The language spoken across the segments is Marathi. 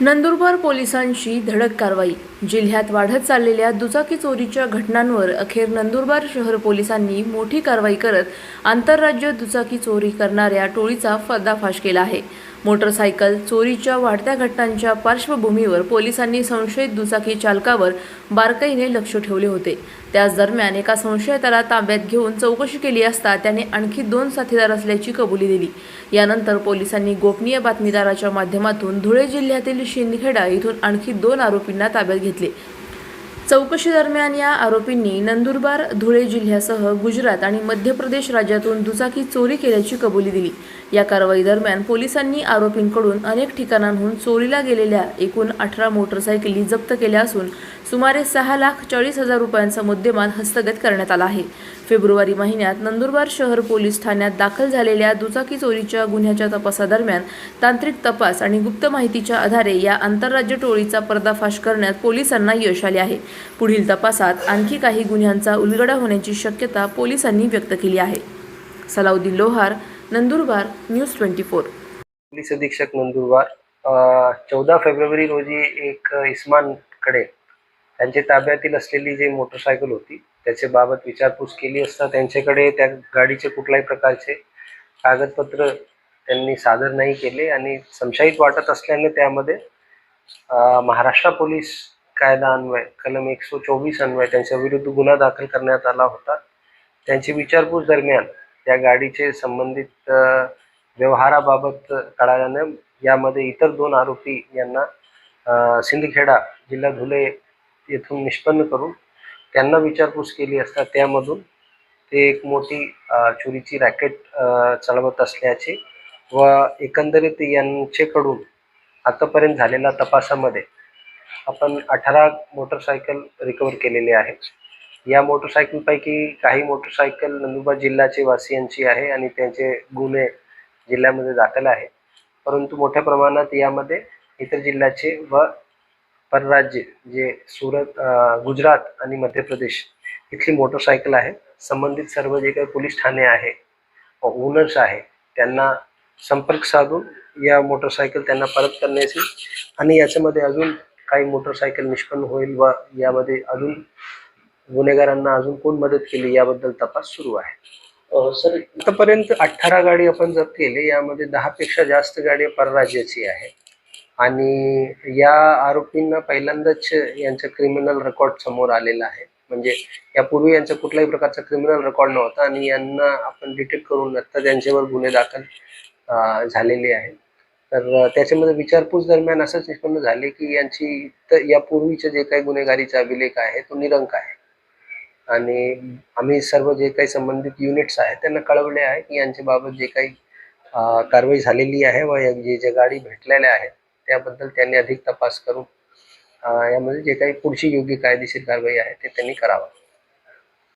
नंदुरबार पोलिसांची धडक कारवाई। जिल्ह्यात वाढत चाललेल्या दुचाकी चोरीच्या घटनांवर अखेर नंदुरबार शहर पोलिसांनी मोठी कारवाई करत आंतरराज्य दुचाकी चोरी करणाऱ्या टोळीचा पर्दाफाश केला आहे। मोटरसायकल चोरीच्या वाढत्या घटनांच्या पार्श्वभूमीवर पोलिसांनी संशयित दुचाकी चालकावर बारकाईने लक्ष ठेवले होते। त्याच दरम्यान एका संशयिताला ताब्यात घेऊन चौकशी केली असता त्याने आणखी 2 साथीदार असल्याची कबुली दिली। यानंतर पोलिसांनी गोपनीय बातमीदाराच्या माध्यमातून धुळे जिल्ह्यातील शिंदखेडा येथून आणखी 2 आरोपींना ताब्यात घेतले। चौकशी दरम्यान या आरोपींनी नंदुरबार, धुळे जिल्ह्यासह गुजरात आणि मध्य प्रदेश राज्यातून दुचाकी चोरी केल्याची कबुली दिली। या कारवाई दरम्यान पोलिसांनी आरोपींकडून अनेक ठिकाणांहून चोरीला गेलेल्या एकूण 18 मोटरसायकली जप्त केल्या असून सुमारे 6,40,000 रुपयांचा मुद्देमाल हस्तगत करण्यात आला आहे। फेब्रुवारी महिन्यात नंदुरबार शहर पोलीस ठाण्यात दाखल झालेल्या दुचाकी चोरीच्या गुन्ह्याच्या तपासादरम्यान तांत्रिक तपास आणि गुप्त माहितीच्या आधारे या आंतरराज्य टोळीचा पर्दाफाश करण्यात पोलिसांना यश आले आहे। पुढील तपासात आणखी काही गुन्ह्यांचा उलगडा होण्याची शक्यता पोलिसांनी व्यक्त केली आहे। सलाउद्दीन लोहार, नंदुरबार, न्यूज 24। पोलीस अधीक्षक नंदुरबार 14 फेब्रुवारी रोजी एक इस्मानकडे त्यांच्या ताब्यातील असलेली जी मोटरसायकल होती त्याच्या बाबत विचारपूस केली असता त्यांच्याकडे त्या गाडीचे कुठल्याही प्रकारचे कागदपत्र त्यांनी सादर नाही केले आणि संशयित वाटत असल्याने त्यामध्ये महाराष्ट्र पोलीस कायदा अन्वय कलम 124 अन्वय त्यांच्या विरुद्ध गुन्हा दाखल करण्यात आला होता। त्यांची विचारपूस दरम्यान त्या गाडीचे संबंधित व्यवहाराबाबत कळाल्याने यामध्ये इतर 2 आरोपी यांना सिंदखेडा जिल्हा धुळे येथून निष्पन्न करून त्यांना विचारपूस केली असता त्यामधून ते एक मोठी चोरीची रॅकेट चालवत असल्याचे व एकंदरीत यांच्याकडून आतापर्यंत झालेल्या तपासामध्ये आपण 18 मोटरसायकल रिकवर केलेले आहे। या मोटरसायकलपैकी काही मोटरसायकल नंदुरबार जिल्ह्याचे वासियांची आहे आणि त्यांचे गुन्हे जिल्ह्यामध्ये दाखल आहे, परंतु मोठ्या प्रमाणात यामध्ये इतर जिल्ह्याचे व परराज्य जे सूरत, गुजरात आणि मध्य प्रदेश इथली मोटरसायकल आहे। संबंधित सर्व जे काही पोलीस ठाणे आहे ओनर्स आहे त्यांना संपर्क साधून या मोटरसायकल त्यांना परत करण्याची आणि याच्यामध्ये अजून काही मोटरसायकल निष्पन्न होईल व यामध्ये अजून गुन्हेगारांना अजून कोण मदत केली याबद्दल तपास सुरू आहे। सर, आतापर्यंत 18 गाडी आपण जप्त केली, यामध्ये 10 पेक्षा जास्त गाडी परराज्याची आहे आणि या आरोपींना पहिल्यांदाच यांचा क्रिमिनल रेकॉर्ड समोर आलेला आहे। म्हणजे यापूर्वी यांचा कुठल्याही प्रकारचा क्रिमिनल रेकॉर्ड नव्हता आणि यांना आपण डिटेक्ट करून आता त्यांच्यावर गुन्हे दाखल झालेले आहेत। तर त्याच्यामध्ये विचारपूस दरम्यान असंच निष्पन्न झाले की यांची यापूर्वीचे जे काही गुन्हेगारीचा अभिलेख आहे तो निरंक आहे आणि आम्ही सर्व जे काही संबंधित युनिट्स आहेत त्यांना कळवले आहे की यांच्या बाबत जे काही कारवाई झालेली आहे व जे गाडी भेटलेल्या आहेत त्याबद्दल त्यांनी अधिक तपास करून यामध्ये जे काही पुढची योग्य कायदेशीर कारवाई आहे ते त्यांनी करावा।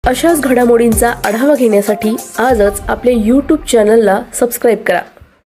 अशाच घडामोडींचा आढावा घेण्यासाठी आजच आपले YouTube चॅनलला सबस्क्राईब करा।